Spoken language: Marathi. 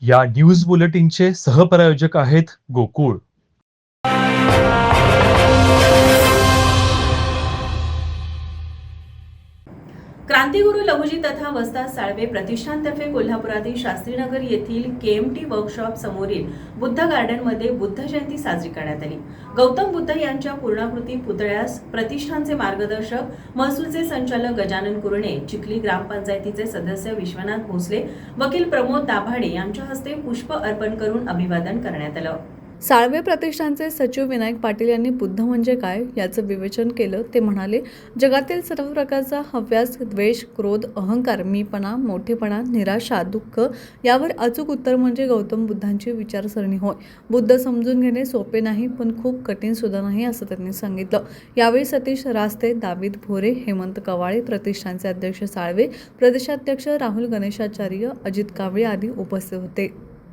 या न्यूज बुलेटिनचे सहप्रायोजक आहेत गोकुळ. क्रांतिगुरु लघुजी तथा वस्ताद साळवे प्रतिष्ठानतर्फे कोल्हापुरातील शास्त्रीनगर येथील केएमटी वर्कशॉप समोरील बुद्ध गार्डनमध्ये बुद्ध जयंती साजरी करण्यात आली. गौतम बुद्ध यांच्या पूर्णाकृती पुतळ्यास प्रतिष्ठानचे मार्गदर्शक महसूलचे संचालक गजानन कुरणे, चिखली ग्रामपंचायतीचे सदस्य विश्वनाथ भोसले, वकील प्रमोद दाभाडे यांच्या हस्ते पुष्प अर्पण करून अभिवादन करण्यात आलं. साळवे प्रतिष्ठानचे सचिव विनायक पाटील यांनी बुद्ध म्हणजे काय याचं विवेचन केलं. ते म्हणाले, जगातील सर्व प्रकारचा हव्यास, द्वेष, क्रोध, अहंकार, मीपणा, मोठेपणा, निराशा, दुःख यावर अचूक उत्तर म्हणजे गौतम बुद्धांची विचारसरणी होय. बुद्ध समजून घेणे सोपे नाही, पण खूप कठीण सुद्धा नाही, असं त्यांनी सांगितलं. यावेळी सतीश रास्ते, दावीद भोरे, हेमंत कवाळे, प्रतिष्ठानचे अध्यक्ष साळवे, प्रदेशाध्यक्ष राहुल गणेशाचार्य, अजित कावळे आदी उपस्थित होते.